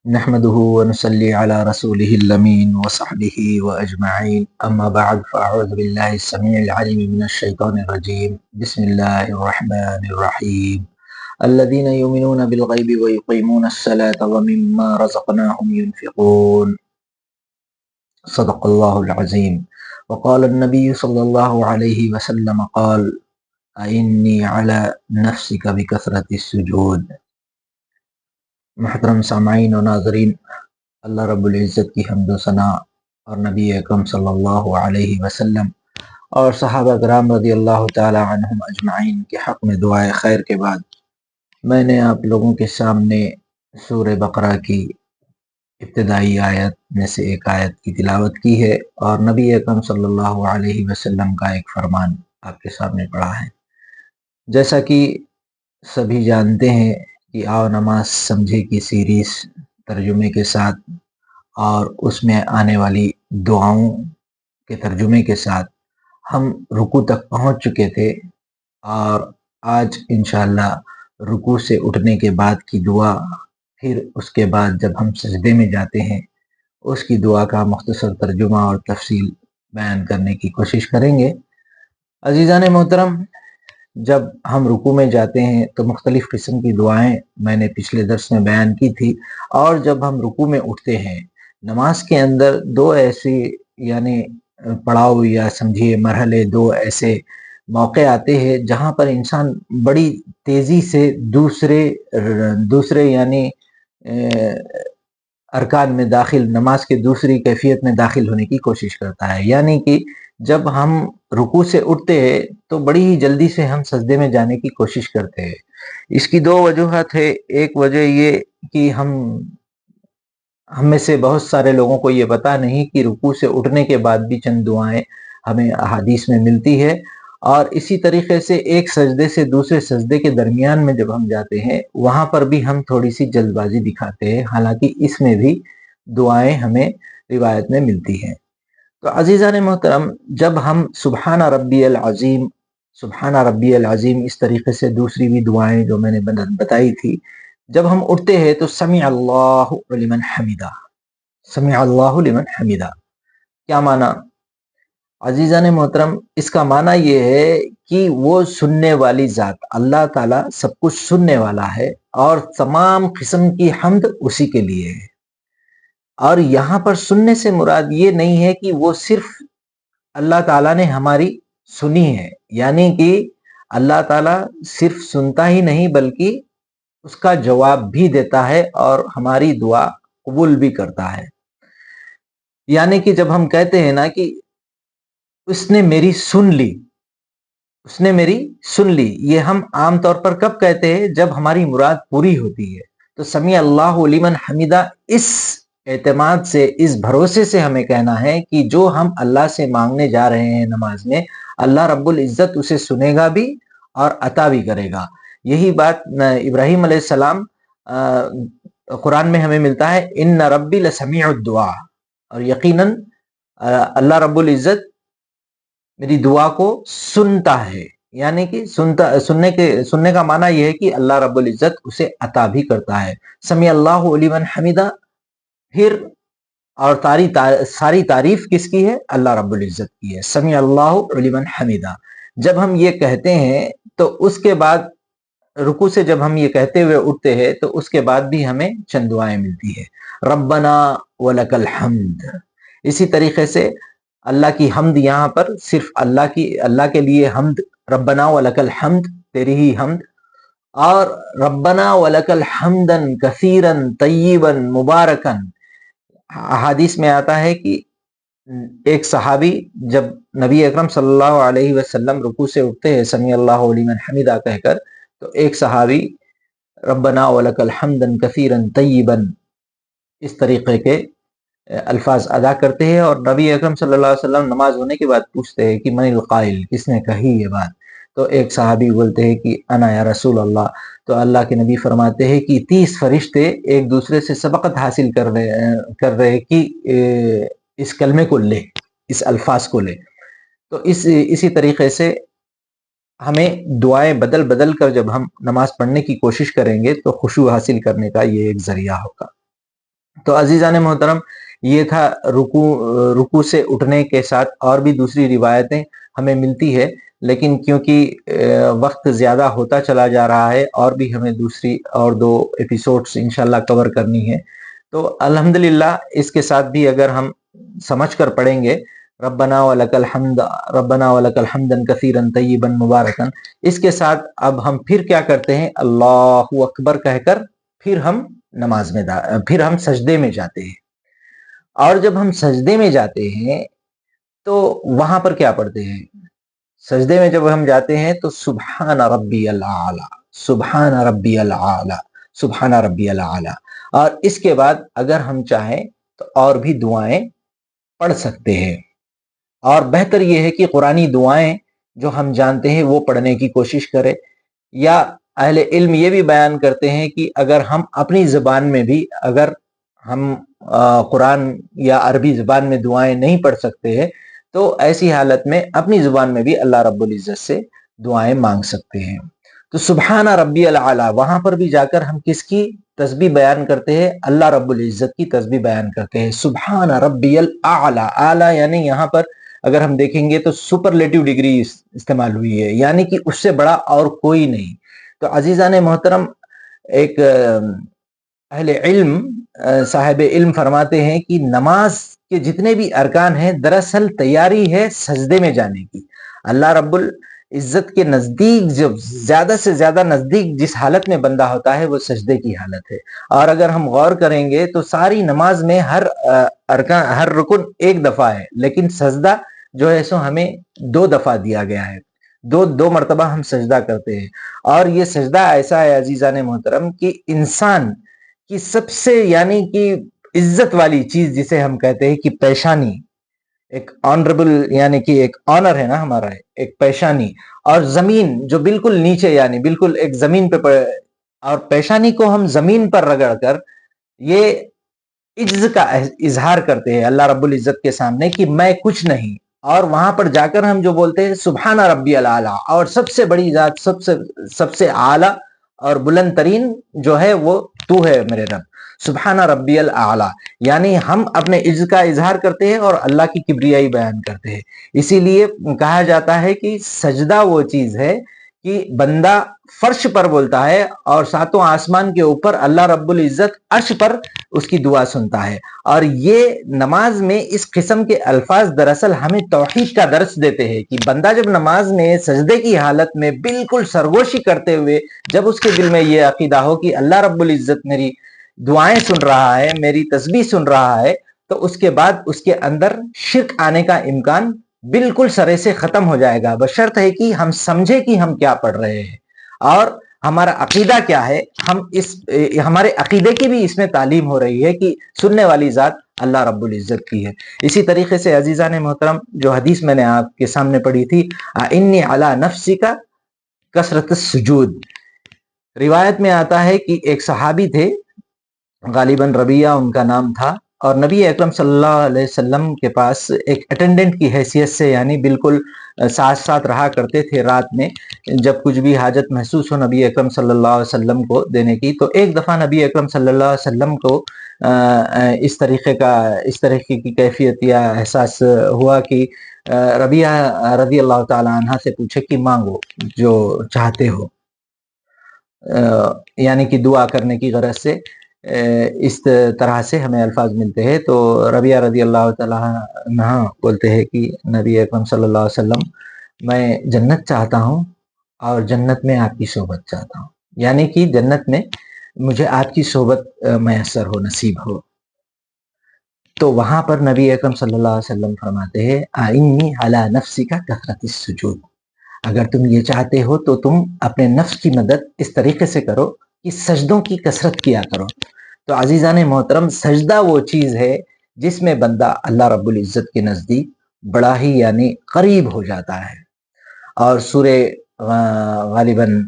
نحمده ونصلي على رسوله الأمين وصحبه وأجمعين أما بعد فأعوذ بالله السميع العليم من الشيطان الرجيم بسم الله الرحمن الرحيم الذين يؤمنون بالغيب ويقيمون الصلاة ومما رزقناهم ينفقون صدق الله العظيم وقال النبي صلى الله عليه وسلم قال أعني على نفسك بكثرة السجود۔ محترم سامعین و ناظرین، اللہ رب العزت کی حمد و ثنا اور نبی اکرم صلی اللہ علیہ وسلم اور صحابہ کرام رضی اللہ تعالی عنہم اجمعین کے حق میں دعائے خیر کے بعد میں نے آپ لوگوں کے سامنے سورہ بقرہ کی ابتدائی آیت میں سے ایک آیت کی تلاوت کی ہے اور نبی اکرم صلی اللہ علیہ وسلم کا ایک فرمان آپ کے سامنے پڑھا ہے۔ جیسا کہ سبھی جانتے ہیں کہ آؤ نماز سمجھے کی سیریز ترجمے کے ساتھ اور اس میں آنے والی دعاؤں کے ترجمے کے ساتھ ہم رکوع تک پہنچ چکے تھے، اور آج انشاءاللہ رکوع سے اٹھنے کے بعد کی دعا، پھر اس کے بعد جب ہم سجدے میں جاتے ہیں اس کی دعا کا مختصر ترجمہ اور تفصیل بیان کرنے کی کوشش کریں گے۔ عزیزان محترم، جب ہم رکوع میں جاتے ہیں تو مختلف قسم کی دعائیں میں نے پچھلے درس میں بیان کی تھی، اور جب ہم رکوع میں اٹھتے ہیں نماز کے اندر دو ایسی پڑاؤ یا سمجھیے مرحلے، دو ایسے موقع آتے ہیں جہاں پر انسان بڑی تیزی سے دوسرے ارکان میں داخل، نماز کے دوسری کیفیت میں داخل ہونے کی کوشش کرتا ہے۔ یعنی کہ جب ہم رکوع سے اٹھتے ہیں تو بڑی ہی جلدی سے ہم سجدے میں جانے کی کوشش کرتے ہیں۔ اس کی دو وجوہات ہے۔ ایک وجہ یہ کہ ہم میں سے بہت سارے لوگوں کو یہ پتہ نہیں کہ رکوع سے اٹھنے کے بعد بھی چند دعائیں ہمیں احادیث میں ملتی ہے، اور اسی طریقے سے ایک سجدے سے دوسرے سجدے کے درمیان میں جب ہم جاتے ہیں وہاں پر بھی ہم تھوڑی سی جلد بازی دکھاتے ہیں، حالانکہ اس میں بھی دعائیں ہمیں روایت میں ملتی ہیں۔ تو عزیزان محترم، جب ہم سبحان ربی العظیم، سبحان ربی العظیم، اس طریقے سے دوسری بھی دعائیں جو میں نے بتائی تھی، جب ہم اٹھتے ہیں تو سمع اللہ لمن حمدہ، سمع اللہ لمن حمدہ کیا معنی؟ عزیزان محترم، اس کا معنی یہ ہے کہ وہ سننے والی ذات، اللہ تعالیٰ سب کچھ سننے والا ہے اور تمام قسم کی حمد اسی کے لیے ہے۔ اور یہاں پر سننے سے مراد یہ نہیں ہے کہ وہ صرف اللہ تعالیٰ نے ہماری سنی ہے، یعنی کہ اللہ تعالیٰ صرف سنتا ہی نہیں بلکہ اس کا جواب بھی دیتا ہے اور ہماری دعا قبول بھی کرتا ہے۔ یعنی کہ جب ہم کہتے ہیں نا کہ اس نے میری سن لی، اس نے میری سن لی، یہ ہم عام طور پر کب کہتے ہیں؟ جب ہماری مراد پوری ہوتی ہے۔ تو سمیع اللہ لمن حمدہ اس اعتماد سے، اس بھروسے سے ہمیں کہنا ہے کہ جو ہم اللہ سے مانگنے جا رہے ہیں نماز میں، اللہ رب العزت اسے سنے گا بھی اور عطا بھی کرے گا۔ یہی بات ابراہیم علیہ السلام قرآن میں ہمیں ملتا ہے، ان ربی لسمیع الدعا، اور یقیناً اللہ رب العزت میری دعا کو سنتا ہے۔ یعنی کہ سننے کا معنی یہ ہے کہ اللہ رب العزت اسے عطا بھی کرتا ہے۔ سمیع اللہ لمن حمدہ، پھر اور ساری تعریف کس کی ہے؟ اللہ رب العزت کی ہے۔ سمیع اللہ لمن حمدہ جب ہم یہ کہتے ہیں تو اس کے بعد رکوع سے جب ہم یہ کہتے ہوئے اٹھتے ہیں تو اس کے بعد بھی ہمیں چند دعائیں ملتی ہے۔ ربنا ولک الحمد، اسی طریقے سے اللہ کی حمد، یہاں پر صرف اللہ کے لیے حمد، ربنا ولک الحمد، تیری ہی حمد، اور ربنا ولک الحمدا کثیرا طیبا مبارکا۔ احادیث میں آتا ہے کہ ایک صحابی جب نبی اکرم صلی اللہ علیہ وسلم رکوع سے اٹھتے ہیں سمیع اللہ لمن حمدہ کہہ کر، تو ایک صحابی ربنا ولک الحمدا کثیرا طیبا اس طریقے کے الفاظ ادا کرتے ہیں، اور نبی اکرم صلی اللہ علیہ وسلم نماز ہونے کے بعد پوچھتے ہیں کہ من القائل، کس نے کہی یہ بات؟ تو ایک صحابی بولتے ہیں کہ انا یا رسول اللہ۔ تو اللہ کے نبی فرماتے ہیں کہ 30 فرشتے ایک دوسرے سے سبقت حاصل کر رہے کہ اس کلمے کو لے، اس الفاظ کو لے۔ تو اسی طریقے سے ہمیں دعائیں بدل بدل کر جب ہم نماز پڑھنے کی کوشش کریں گے تو خشوع حاصل کرنے کا یہ ایک ذریعہ ہوگا۔ تو عزیزان محترم، یہ تھا رکوع سے اٹھنے کے ساتھ اور بھی دوسری روایتیں ہمیں ملتی ہے، لیکن کیونکہ وقت زیادہ ہوتا چلا جا رہا ہے اور بھی ہمیں دوسری اور 2 ایپیسوڈز انشاءاللہ کور کرنی ہے، تو الحمدللہ اس کے ساتھ بھی اگر ہم سمجھ کر پڑھیں گے ربنا ولک الحمد، ربنا ولک الحمدا کثیرا طیبا مبارکا، اس کے ساتھ اب ہم پھر کیا کرتے ہیں، اللہ اکبر کہہ کر پھر ہم نماز میں پھر ہم سجدے میں جاتے ہیں، اور جب ہم سجدے میں جاتے ہیں تو وہاں پر کیا پڑھتے ہیں، سجدے میں جب ہم جاتے ہیں تو سبحان ربی العالی، سبحان ربی العالی، سبحان ربی العالی، اور اس کے بعد اگر ہم چاہیں تو اور بھی دعائیں پڑھ سکتے ہیں، اور بہتر یہ ہے کہ قرآنی دعائیں جو ہم جانتے ہیں وہ پڑھنے کی کوشش کریں، یا اہل علم یہ بھی بیان کرتے ہیں کہ اگر ہم اپنی زبان میں بھی اگر ہم قرآن یا عربی زبان میں دعائیں نہیں پڑھ سکتے ہیں تو ایسی حالت میں اپنی زبان میں بھی اللہ رب العزت سے دعائیں مانگ سکتے ہیں۔ تو سبحان ربی العالی، وہاں پر بھی جا کر ہم کس کی تسبیح بیان کرتے ہیں، اللہ رب العزت کی تسبیح بیان کرتے ہیں، سبحان ربی العالی، اعلی یعنی یہاں پر اگر ہم دیکھیں گے تو سپرلیٹو ڈگری استعمال ہوئی ہے، یعنی کہ اس سے بڑا اور کوئی نہیں۔ تو عزیزان محترم، ایک اہل علم صاحب علم فرماتے ہیں کہ نماز کے جتنے بھی ارکان ہیں دراصل تیاری ہے سجدے میں جانے کی۔ اللہ رب العزت کے نزدیک جب زیادہ سے زیادہ نزدیک جس حالت میں بندہ ہوتا ہے وہ سجدے کی حالت ہے، اور اگر ہم غور کریں گے تو ساری نماز میں ہر ارکان، ہر رکن ایک دفعہ ہے، لیکن سجدہ جو ہے سو ہمیں 2 دفعہ دیا گیا ہے، دو مرتبہ ہم سجدہ کرتے ہیں، اور یہ سجدہ ایسا ہے عزیزان محترم کہ انسان کی سب سے یعنی کہ عزت والی چیز جسے ہم کہتے ہیں کہ پیشانی، ایک آنریبل یعنی کہ ایک آنر ہے نا ہمارا، ایک پیشانی، اور زمین جو بالکل نیچے یعنی بالکل ایک زمین پہ اور پیشانی کو ہم زمین پر رگڑ کر یہ عجز کا اظہار کرتے ہیں اللہ رب العزت کے سامنے کہ میں کچھ نہیں، اور وہاں پر جا کر ہم جو بولتے ہیں سبحان ربی العالی، اور سب سے بڑی ذات، سب سے اعلی اور بلند ترین جو ہے وہ تو ہے میرے رب، سبحان ربی العالی، یعنی ہم اپنے عجز کا اظہار کرتے ہیں اور اللہ کی کبریائی بیان کرتے ہیں۔ اسی لیے کہا جاتا ہے کہ سجدہ وہ چیز ہے کہ بندہ فرش پر بولتا ہے اور 7 آسمان کے اوپر اللہ رب العزت عرش پر اس کی دعا سنتا ہے، اور یہ نماز میں اس قسم کے الفاظ دراصل ہمیں توحید کا درس دیتے ہیں کہ بندہ جب نماز میں سجدے کی حالت میں بالکل سرگوشی کرتے ہوئے جب اس کے دل میں یہ عقیدہ ہو کہ اللہ رب العزت میری دعائیں سن رہا ہے، میری تسبیح سن رہا ہے، تو اس کے بعد اس کے اندر شرک آنے کا امکان بالکل سرے سے ختم ہو جائے گا، بشرط ہے کہ ہم سمجھے کہ ہم کیا پڑھ رہے ہیں اور ہمارا عقیدہ کیا ہے۔ ہمارے عقیدے کی بھی اس میں تعلیم ہو رہی ہے کہ سننے والی ذات اللہ رب العزت کی ہے۔ اسی طریقے سے عزیزان محترم، جو حدیث میں نے آپ کے سامنے پڑھی تھی، انی علی نفسی کا کثرت السجود، روایت میں آتا ہے کہ ایک صحابی تھے، غالباً ربیہ ان کا نام تھا، اور نبی اکرم صلی اللہ علیہ وسلم کے پاس ایک اٹینڈنٹ کی حیثیت سے یعنی بالکل ساتھ ساتھ رہا کرتے تھے، رات میں جب کچھ بھی حاجت محسوس ہو نبی اکرم صلی اللہ علیہ وسلم کو دینے کی، تو ایک دفعہ نبی اکرم صلی اللہ علیہ وسلم کو اس طریقے کی کیفیت یا احساس ہوا کہ ربیہ رضی اللہ تعالی عنہ سے پوچھے کہ مانگو جو چاہتے ہو، یعنی کہ دعا کرنے کی غرض سے اس طرح سے ہمیں الفاظ ملتے ہیں۔ تو ربیہ رضی اللہ تعالیٰ عنہ بولتے ہیں کہ نبی اکرم صلی اللہ علیہ وسلم، میں جنت چاہتا ہوں اور جنت میں آپ کی صحبت چاہتا ہوں، یعنی کہ جنت میں مجھے آپ کی صحبت میسر ہو، نصیب ہو۔ تو وہاں پر نبی اکرم صلی اللہ علیہ وسلم فرماتے ہیں انی علی نفسی کا کثرت السجود، اگر تم یہ چاہتے ہو تو تم اپنے نفس کی مدد اس طریقے سے کرو کہ سجدوں کی کثرت کیا کرو۔ تو عزیزان محترم، سجدہ وہ چیز ہے جس میں بندہ اللہ رب العزت کے نزدیک بڑا ہی یعنی قریب ہو جاتا ہے، اور سورہ غالباً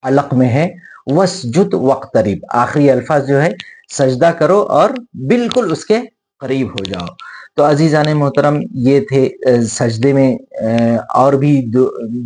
علق میں ہے وَاسْجُدْ وَاقْتَرِب، آخری الفاظ جو ہے سجدہ کرو اور بالکل اس کے قریب ہو جاؤ۔ تو عزیزان محترم یہ تھے سجدے میں اور بھی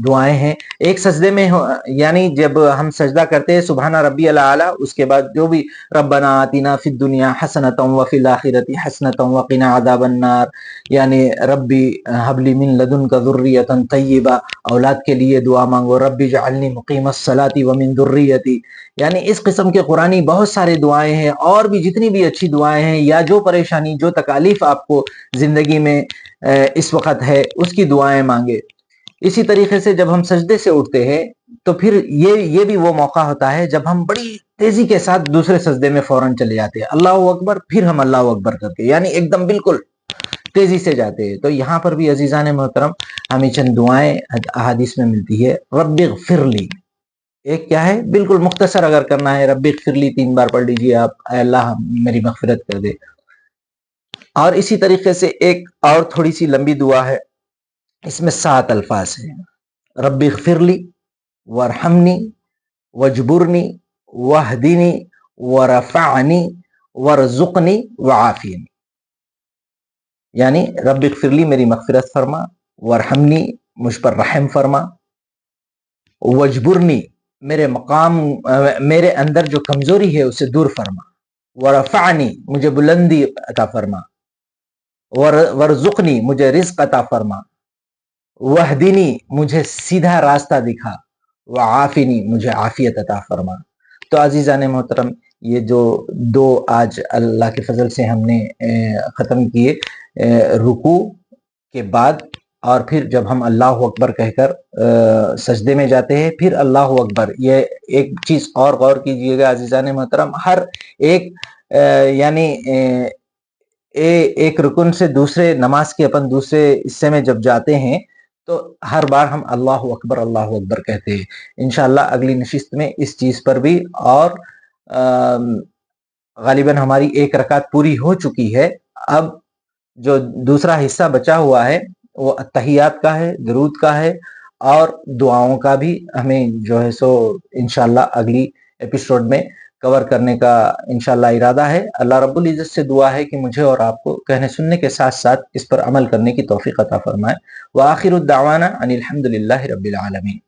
دعائیں ہیں. ایک سجدے میں یعنی جب ہم سجدہ کرتے ہیں سبحان ربی الاعلی، اس کے بعد جو بھی ربنا آتنا فی الدنیا حسنۃ وفی الاخرۃ حسنۃ وقنا عذاب النار، یعنی ربی ہب لی من لدنک ذریۃ طیبہ، اولاد کے لیے دعا مانگو، ربی اجعلنی مقیم الصلاۃ ومن ذریتی. یعنی اس قسم کے قرآنی بہت سارے دعائیں ہیں، اور بھی جتنی بھی اچھی دعائیں ہیں، یا جو پریشانی جو تکالیف آپ کو زندگی میں اس وقت ہے اس کی دعائیں مانگے. اسی طریقے سے جب ہم سجدے سے اٹھتے ہیں تو پھر یہ بھی وہ موقع ہوتا ہے جب ہم بڑی تیزی کے ساتھ دوسرے سجدے میں فوراً چلے جاتے ہیں، اللہ اکبر، پھر ہم اللہ اکبر کر کے، یعنی ایک دم بالکل تیزی سے جاتے ہیں. تو یہاں پر بھی عزیزان محترم ہمیں چند دعائیں احادیث میں ملتی ہے. رب اغفر لی، ایک کیا ہے، بالکل مختصر اگر کرنا ہے، رب اغفر لی 3 بار پڑھ لیجیے آپ، اے اللہ میری مغفرت کر دے. اور اسی طریقے سے ایک اور تھوڑی سی لمبی دعا ہے، اس میں 7 الفاظ ہیں. رب اغفر لی وارحمنی واجبرنی واہدنی ورفعنی وارزقنی وعافینی. یعنی رب اغفر لی، میری مغفرت فرما، وارحمنی، مجھ پر رحم فرما، واجبرنی، میرے مقام میرے اندر جو کمزوری ہے اسے دور فرما، ورفعنی، مجھے بلندی عطا فرما، ورزقنی، مجھے رزق عطا فرما، وحدنی، مجھے سیدھا راستہ دکھا، وعافنی، مجھے عافیت عطا فرما. تو عزیزان محترم یہ جو 2 آج اللہ کے فضل سے ہم نے ختم کیے، رکوع کے بعد اور پھر جب ہم اللہ اکبر کہہ کر سجدے میں جاتے ہیں، پھر اللہ اکبر. یہ ایک چیز اور غور کیجئے گا عزیزان محترم، ہر ایک یعنی ایک رکن سے دوسرے نماز کے اپن دوسرے حصے میں جب جاتے ہیں تو ہر بار ہم اللہ اکبر کہتے ہیں. انشاءاللہ اگلی نشست میں اس چیز پر بھی، اور غالباً ہماری 1 رکعت پوری ہو چکی ہے، اب جو دوسرا حصہ بچا ہوا ہے وہ تحیات کا ہے، درود کا ہے، اور دعاؤں کا بھی ہمیں جو ہے سو انشاءاللہ اگلی ایپیسوڈ میں کور کرنے کا انشاءاللہ ارادہ ہے. اللہ رب العزت سے دعا ہے کہ مجھے اور آپ کو کہنے سننے کے ساتھ ساتھ اس پر عمل کرنے کی توفیق عطا فرمائے. وآخر الدعوانا ان الحمد للہ رب العالمین.